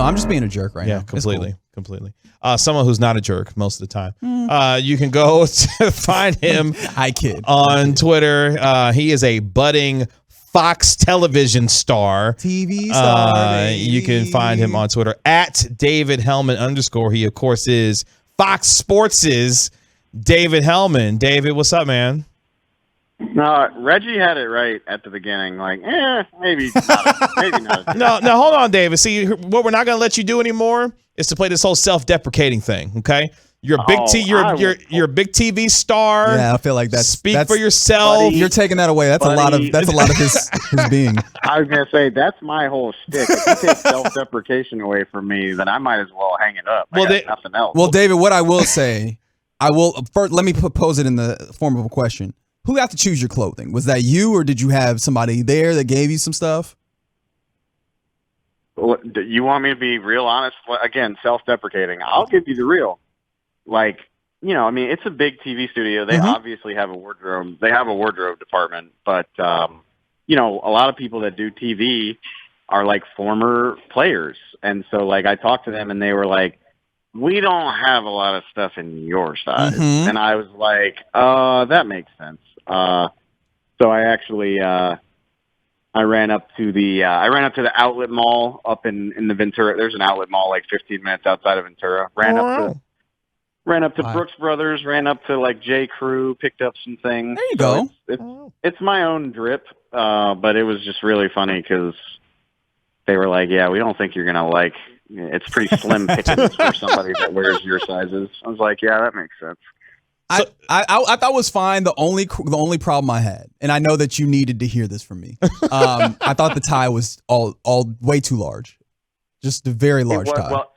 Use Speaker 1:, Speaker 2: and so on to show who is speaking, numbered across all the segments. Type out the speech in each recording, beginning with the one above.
Speaker 1: I'm just being a jerk right now.
Speaker 2: Yeah, completely. Someone who's not a jerk most of the time. You can go to find him
Speaker 1: I kid.
Speaker 2: on Twitter. He is a budding Fox television star.
Speaker 1: TV star.
Speaker 2: You can find him on Twitter at David Helman _. He, of course, is Fox Sports' David Helman. David, what's up, man?
Speaker 3: No, Reggie had it right at the beginning. Like, maybe not.
Speaker 2: No, hold on, David. See, what we're not going to let you do anymore is to play this whole self-deprecating thing. Okay, you're a big you're a big TV star.
Speaker 1: Yeah, I feel like that's
Speaker 2: speak for yourself.
Speaker 3: Buddy,
Speaker 1: you're taking that away. That's a lot of his being.
Speaker 3: I was gonna say that's my whole shtick. If you take self-deprecation away from me, then I might as well hang it up. I got nothing else.
Speaker 1: Well, David, what I will say, first let me pose it in the form of a question. Who got to choose your clothing? Was that you, or did you have somebody there that gave you some stuff?
Speaker 3: You want me to be real honest? Again, self-deprecating. I'll give you the real. Like, I mean, it's a big TV studio. They obviously have a wardrobe. They have a wardrobe department. But, a lot of people that do TV are, like, former players. And so, like, I talked to them, and they were like, we don't have a lot of stuff in your size. And I was like, that makes sense. So I actually I ran up to the outlet mall up in the Ventura. There's an outlet mall like 15 minutes outside of Ventura. Ran up to Brooks Brothers, ran up to like J. Crew, picked up some things.
Speaker 1: There you go.
Speaker 3: It's my own drip, but it was just really funny because they were like, "Yeah, we don't think you're gonna like. It's pretty slim pickings for somebody that wears your sizes." I was like, "Yeah, that makes sense."
Speaker 1: I thought it was fine. The only problem I had, and I know that you needed to hear this from me. I thought the tie was all way too large, just a very large tie.
Speaker 3: Well,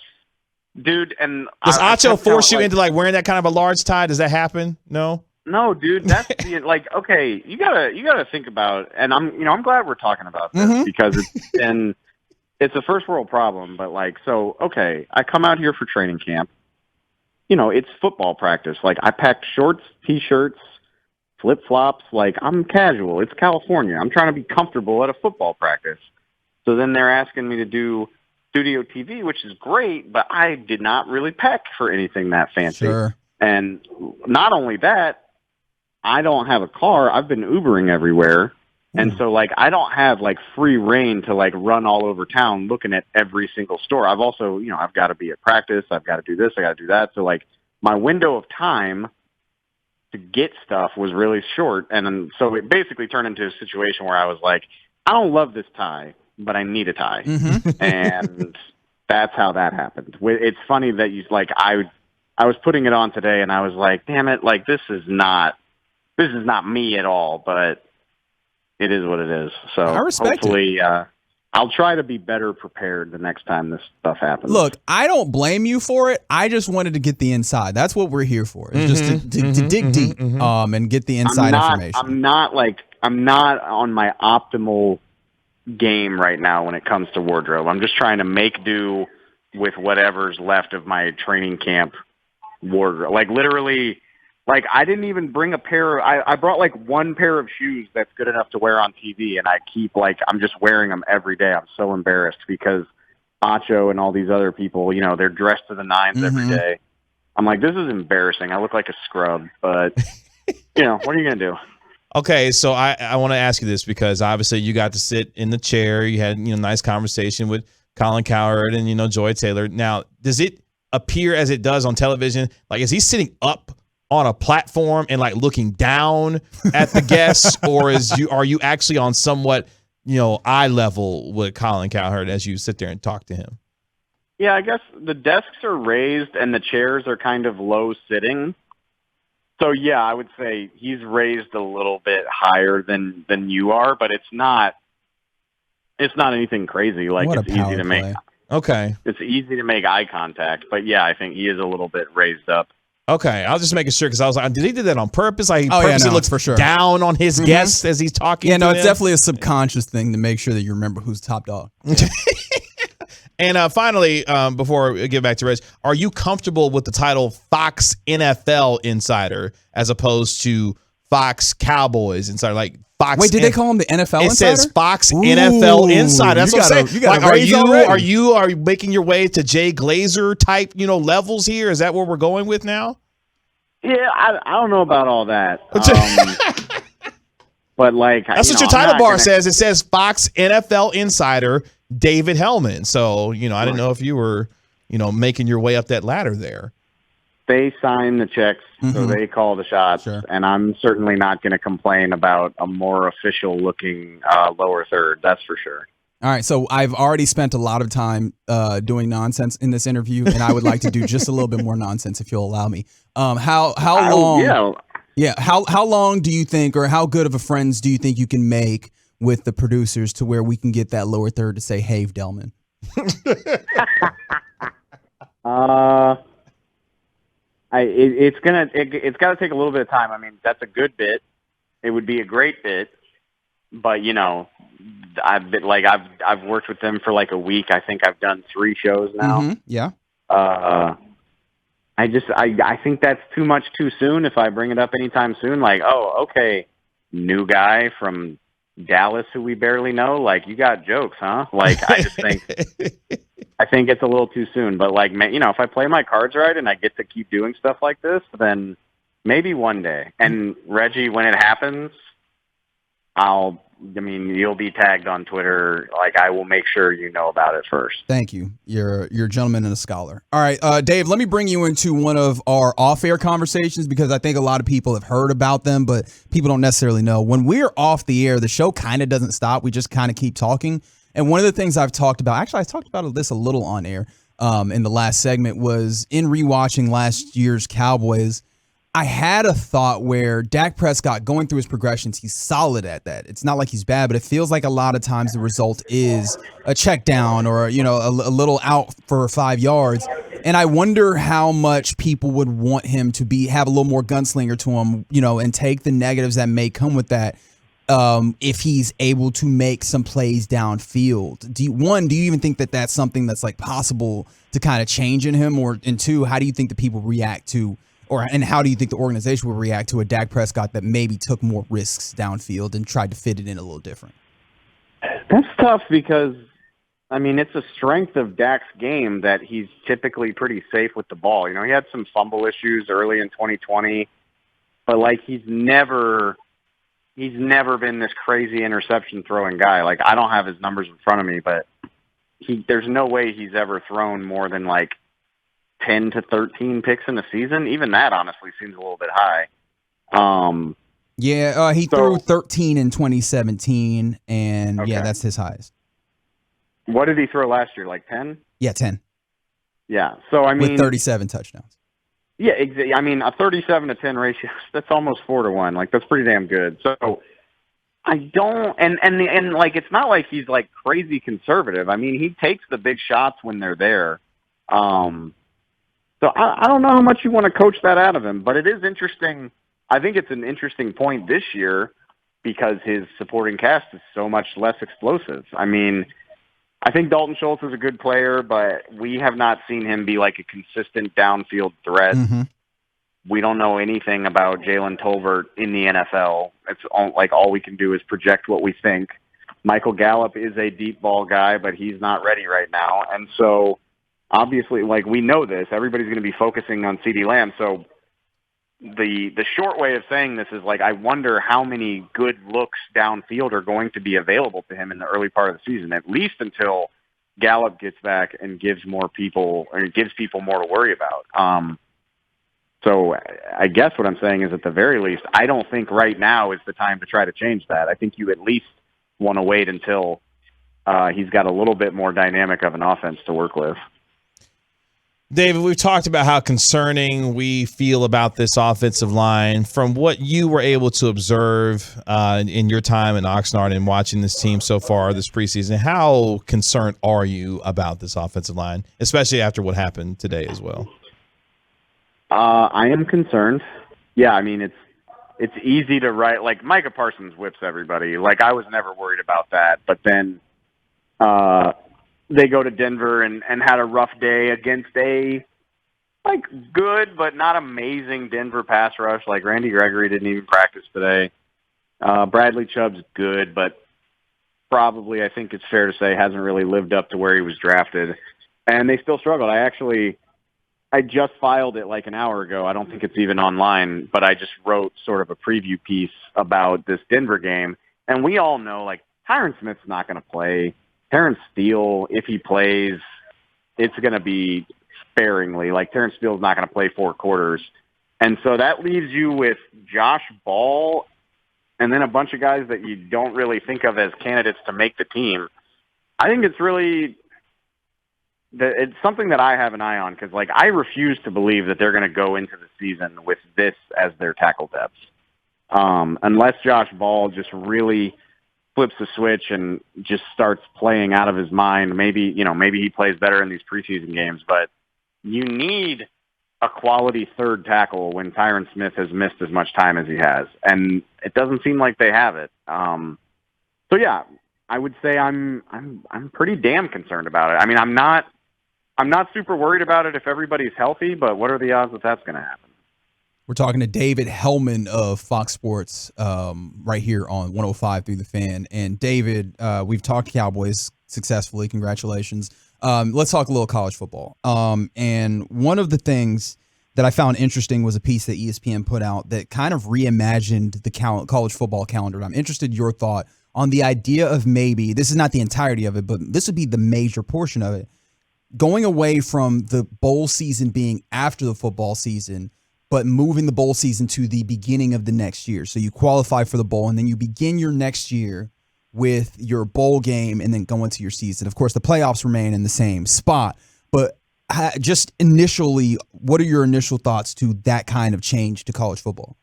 Speaker 3: dude, and
Speaker 2: does Acho force you into like wearing that kind of a large tie? Does that happen? No,
Speaker 3: dude. That's like okay. You gotta think about, and I'm glad we're talking about this because it's a first world problem. But like, so okay, I come out here for training camp. It's football practice. Like, I packed shorts, T-shirts, flip-flops. Like, I'm casual. It's California. I'm trying to be comfortable at a football practice. So then they're asking me to do studio TV, which is great, but I did not really pack for anything that fancy.
Speaker 1: Sure.
Speaker 3: And not only that, I don't have a car. I've been Ubering everywhere. And so, like, I don't have, like, free reign to, like, run all over town looking at every single store. I've also, I've got to be at practice. I've got to do this. I got to do that. So, like, my window of time to get stuff was really short. And so it basically turned into a situation where I was like, I don't love this tie, but I need a tie. And that's how that happened. It's funny that you, like, I was putting it on today, and I was like, damn it, like, this is not me at all, but it is what it is. So
Speaker 1: I respect
Speaker 3: hopefully I'll try to be better prepared the next time this stuff happens.
Speaker 1: Look, I don't blame you for it. I just wanted to get the inside. That's what we're here for. It's just to dig deep and get the inside information.
Speaker 3: I'm not on my optimal game right now when it comes to wardrobe. I'm just trying to make do with whatever's left of my training camp wardrobe. Like literally, like I didn't even bring a pair. I brought like one pair of shoes that's good enough to wear on TV, and I keep I'm just wearing them every day. I'm so embarrassed because Acho and all these other people, they're dressed to the nines every day. I'm like, this is embarrassing. I look like a scrub, but what are you gonna do?
Speaker 2: Okay, so I want to ask you this because obviously you got to sit in the chair. You had nice conversation with Colin Cowherd and Joy Taylor. Now, does it appear as it does on television? Like, is he sitting up on a platform and like looking down at the guests, or are you actually on somewhat eye level with Colin Cowherd as you sit there and talk to him?
Speaker 3: Yeah, I guess the desks are raised and the chairs are kind of low sitting. So yeah, I would say he's raised a little bit higher than you are, but it's not anything crazy. Like it's easy to make.
Speaker 2: Okay.
Speaker 3: It's easy to make eye contact, but yeah, I think he is a little bit raised up.
Speaker 2: Okay, I was just making sure because I was like, did he do that on purpose? Like, he purposely looks
Speaker 1: for sure
Speaker 2: down on his guests as he's talking.
Speaker 1: Yeah, no, it's
Speaker 2: them?
Speaker 1: definitely a subconscious thing to make sure that you remember who's top dog.
Speaker 2: And finally, before we get back to Reg, are you comfortable with the title Fox NFL Insider as opposed to Fox Cowboys Insider? Like, Fox.
Speaker 1: Wait, did they call him the NFL
Speaker 2: It
Speaker 1: Insider?
Speaker 2: says Fox
Speaker 1: Ooh,
Speaker 2: NFL Insider. That's what I'm saying.
Speaker 1: You got
Speaker 2: Like,
Speaker 1: already.
Speaker 2: are you making your way to Jay Glazer type, levels here? Is that where we're going with now?
Speaker 3: Yeah, I don't know about all that. But like,
Speaker 2: that's what your title bar says. It says Fox NFL Insider David Helman. So, I didn't know if you were, making your way up that ladder there.
Speaker 3: They sign the checks, so they call the shots, and I'm certainly not going to complain about a more official-looking lower third. That's for sure.
Speaker 1: All right, so I've already spent a lot of time doing nonsense in this interview, and I would like to do just a little bit more nonsense if you'll allow me. How long? How long do you think, or how good of a friends do you think you can make with the producers to where we can get that lower third to say, "Hey, Delman"?
Speaker 3: It's got to take a little bit of time. I mean, that's a good bit. It would be a great bit, but I've worked with them for like a week. I think I've done 3 shows now.
Speaker 1: Yeah.
Speaker 3: I think that's too much too soon. If I bring it up anytime soon, like, oh, okay, new guy from Dallas who we barely know. Like, you got jokes, huh? Like, I just think. I think it's a little too soon, but like, if I play my cards right and I get to keep doing stuff like this, then maybe one day. And Reggie, when it happens, you'll be tagged on Twitter. Like, I will make sure you know about it first.
Speaker 1: Thank you. You're a gentleman and a scholar. All right, Dave, let me bring you into one of our off-air conversations because I think a lot of people have heard about them, but people don't necessarily know. When we're off the air, the show kind of doesn't stop. We just kind of keep talking. And one of the things I've talked about, actually I talked about this a little on air in the last segment, was in rewatching last year's Cowboys, I had a thought where Dak Prescott, going through his progressions, he's solid at that. It's not like he's bad, but it feels like a lot of times the result is a check down or, a little out for 5 yards. And I wonder how much people would want him to have a little more gunslinger to him, and take the negatives that may come with that. If he's able to make some plays downfield. Do you even think that that's something that's like possible to kind of change in him? And 2, how do you think the people react to, and how do you think the organization will react to a Dak Prescott that maybe took more risks downfield and tried to fit it in a little different?
Speaker 3: That's tough because, it's a strength of Dak's game that he's typically pretty safe with the ball. He had some fumble issues early in 2020, but like he's never been this crazy interception throwing guy. Like, I don't have his numbers in front of me, but there's no way he's ever thrown more than like 10 to 13 picks in a season. Even that honestly seems a little bit high.
Speaker 1: He threw 13 in 2017, and okay. That's his highest.
Speaker 3: What did he throw last year? Like 10?
Speaker 1: Yeah, 10.
Speaker 3: Yeah. So
Speaker 1: with 37 touchdowns.
Speaker 3: Yeah, exactly. A 37 to 10 ratio, that's almost 4 to 1. Like, that's pretty damn good. So I don't, and like, it's not like he's like crazy conservative. He takes the big shots when they're there. So I don't know how much you want to coach that out of him, but it is interesting. I think it's an interesting point this year because his supporting cast is so much less explosive. I think Dalton Schultz is a good player, but we have not seen him be like a consistent downfield threat. Mm-hmm. We don't know anything about Jalen Tolbert in the NFL. It's all we can do is project what we think. Michael Gallup is a deep ball guy, but he's not ready right now. And so obviously, we know this. Everybody's going to be focusing on CeeDee Lamb. So the short way of saying this is I wonder how many good looks downfield are going to be available to him in the early part of the season, at least until Gallup gets back and gives people more to worry about. So I guess what I'm saying is, at the very least, I don't think right now is the time to try to change that. I think you at least want to wait until he's got a little bit more dynamic of an offense to work with.
Speaker 2: David, we've talked about how concerning we feel about this offensive line. From what you were able to observe in your time in Oxnard and watching this team so far this preseason, how concerned are you about this offensive line, especially after what happened today as well?
Speaker 3: I am concerned. Yeah, it's easy to write. Like, Micah Parsons whips everybody. Like, I was never worried about that. But then they go to Denver and had a rough day against a good but not amazing Denver pass rush. Like, Randy Gregory didn't even practice today. Bradley Chubb's good, but probably, I think it's fair to say, hasn't really lived up to where he was drafted. And they still struggled. I just filed it like an hour ago. I don't think it's even online, but I just wrote sort of a preview piece about this Denver game. And we all know, like, Tyron Smith's not going to play. Terrence Steele, if he plays, it's going to be sparingly. Like, Terrence Steele's not going to play 4 quarters. And so that leaves you with Josh Ball and then a bunch of guys that you don't really think of as candidates to make the team. I think it's really it's something that I have an eye on because, like, I refuse to believe that they're going to go into the season with this as their tackle depth. Unless Josh Ball just really flips the switch and just starts playing out of his mind. Maybe he plays better in these preseason games, but you need a quality third tackle when Tyron Smith has missed as much time as he has, and it doesn't seem like they have it. So yeah, I would say I'm pretty damn concerned about it. I mean, I'm not super worried about it if everybody's healthy, but what are the odds that that's going to happen?
Speaker 1: We're talking to David Helman of Fox Sports right here on 105 Through the Fan. And David, we've talked Cowboys successfully. Congratulations. Let's talk a little college football. And one of the things that I found interesting was a piece that ESPN put out that kind of reimagined the college football calendar. I'm interested in your thought on the idea of maybe, this is not the entirety of it, but this would be the major portion of it, going away from the bowl season being after the football season, but moving the bowl season to the beginning of the next year. So you qualify for the bowl, and then you begin your next year with your bowl game and then go into your season. Of course, the playoffs remain in the same spot, but just initially, what are your initial thoughts to that kind of change to college football?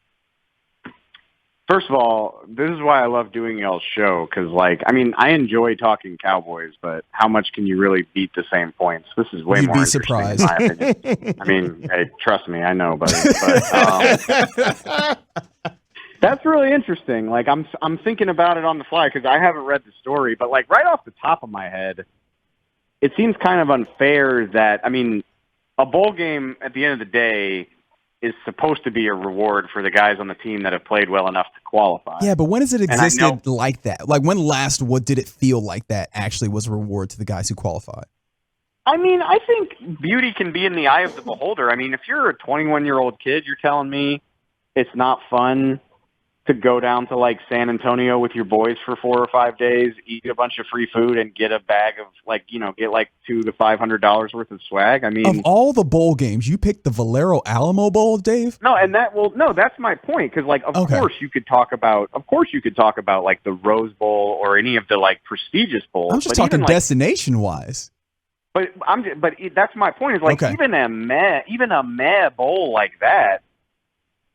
Speaker 3: First of all, this is why I love doing y'all's show, because, like, I mean, I enjoy talking Cowboys, but how much can you really beat the same points? This is way more interesting,
Speaker 1: surprised.
Speaker 3: in my opinion. I mean, hey, trust me, I know, buddy. But that's really interesting. Like, I'm thinking about it on the fly because I haven't read the story, but, like, right off the top of my head, it seems kind of unfair that, I mean, a bowl game at the end of the day is supposed to be a reward for the guys on the team that have played well enough to qualify.
Speaker 1: Yeah, but when has it existed like that? Like, when last, what did it feel like that actually was a reward to the guys who qualified?
Speaker 3: I mean, I think beauty can be in the eye of the beholder. I mean, if you're a 21-year-old kid, you're telling me it's not fun to go down to, like, San Antonio with your boys for 4 or 5 days, eat a bunch of free food, and get a bag of, like, you know, get like $200 to $500 worth of swag. I mean,
Speaker 1: of all the bowl games, you picked the Valero Alamo Bowl, Dave?
Speaker 3: No, and that's my point. Because, like, of course you could talk about, like, the Rose Bowl or any of the, like, prestigious bowls.
Speaker 1: I'm just talking destination wise.
Speaker 3: But that's my point. Is, like, even a meh bowl like that,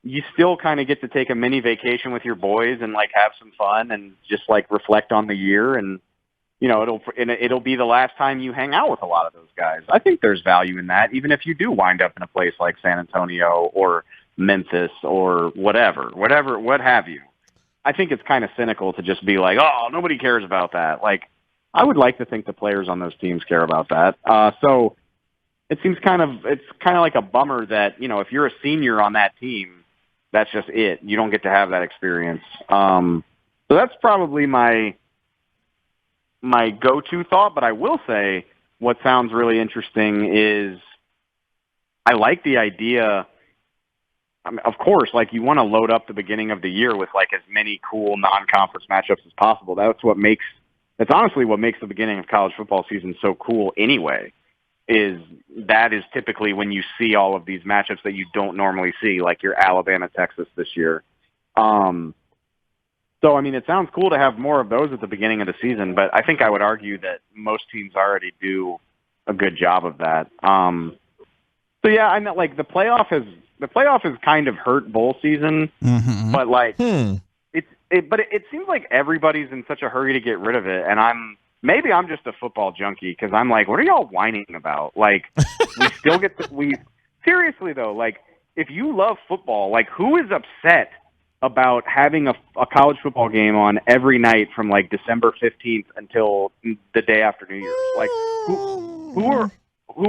Speaker 3: you still kind of get to take a mini vacation with your boys and, like, have some fun and just, like, reflect on the year. And, you know, it'll be the last time you hang out with a lot of those guys. I think there's value in that, even if you do wind up in a place like San Antonio or Memphis or what have you. I think it's kind of cynical to just be like, oh, nobody cares about that. Like, I would like to think the players on those teams care about that. So it seems it's kind of like a bummer that, you know, if you're a senior on that team, that's just it. You don't get to have that experience. So that's probably my go-to thought. But I will say what sounds really interesting is I like the idea. I mean, of course, like, you want to load up the beginning of the year with, like, as many cool non-conference matchups as possible. That's honestly what makes the beginning of college football season so cool anyway. That is typically when you see all of these matchups that you don't normally see, like your Alabama-Texas this year. So, I mean, it sounds cool to have more of those at the beginning of the season, but I think I would argue that most teams already do a good job of that. So, yeah, I know, like, the playoff has kind of hurt bowl season, but, like, it seems like everybody's in such a hurry to get rid of it, and maybe I'm just a football junkie because I'm like, what are y'all whining about? Like, we still get seriously though, like, if you love football, like, who is upset about having a college football game on every night from, like, December 15th until the day after New Year's? Like, who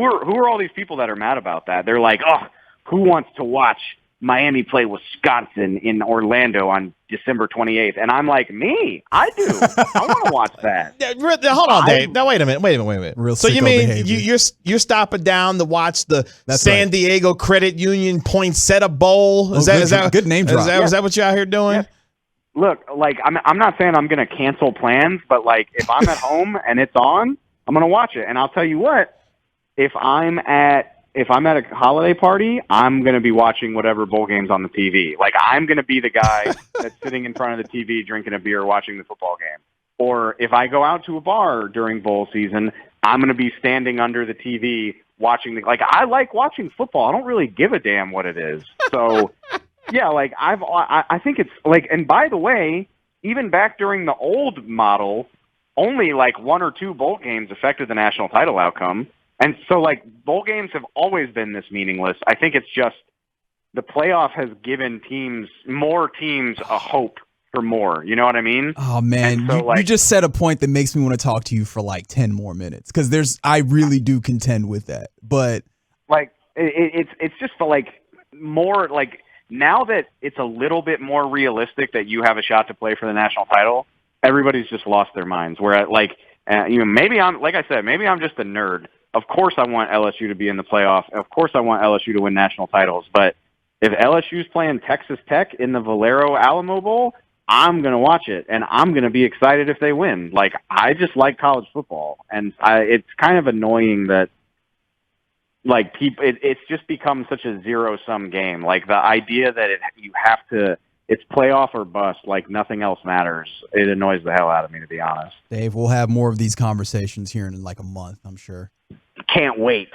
Speaker 3: are all these people that are mad about that? They're like, oh, who wants to watch Miami play Wisconsin in Orlando on December 28th. And I'm like, me? I do. I want to watch that.
Speaker 2: Hold on, Dave. Now, wait a minute.
Speaker 1: Real
Speaker 2: so you
Speaker 1: sicko
Speaker 2: mean
Speaker 1: behavior.
Speaker 2: you're stopping down to watch the
Speaker 1: That's
Speaker 2: San
Speaker 1: right.
Speaker 2: Diego Credit Union Poinsettia Bowl? Is that
Speaker 1: good name drop?
Speaker 2: Is that what you're out here doing?
Speaker 3: Yeah. Look, like, I'm not saying I'm going to cancel plans, but, like, if I'm at home and it's on, I'm going to watch it. And I'll tell you what, if I'm at a holiday party, I'm going to be watching whatever bowl game's on the TV. Like, I'm going to be the guy that's sitting in front of the TV drinking a beer watching the football game. Or if I go out to a bar during bowl season, I'm going to be standing under the TV watching like, I like watching football. I don't really give a damn what it is. So, yeah, like, I think it's, like, and by the way, even back during the old model, only, like, 1 or 2 bowl games affected the national title outcome. And so, like, bowl games have always been this meaningless. I think it's just the playoff has given more teams a hope for more. You know what I mean?
Speaker 1: Oh, man.
Speaker 3: So,
Speaker 1: you just said a point that makes me want to talk to you for, like, 10 more minutes. Because I really do contend with that. But,
Speaker 3: like, it's just for, like, more, like, now that it's a little bit more realistic that you have a shot to play for the national title, everybody's just lost their minds. Where, like, maybe I'm just a nerd. Of course I want LSU to be in the playoff. Of course I want LSU to win national titles. But if LSU's playing Texas Tech in the Valero Alamo Bowl, I'm going to watch it, and I'm going to be excited if they win. Like, I just like college football, and it's kind of annoying that, like, people, it's just become such a zero-sum game. Like, the idea that it's playoff or bust, like nothing else matters. It annoys the hell out of me, to be honest.
Speaker 1: Dave, we'll have more of these conversations here in like a month, I'm sure.
Speaker 3: Can't wait.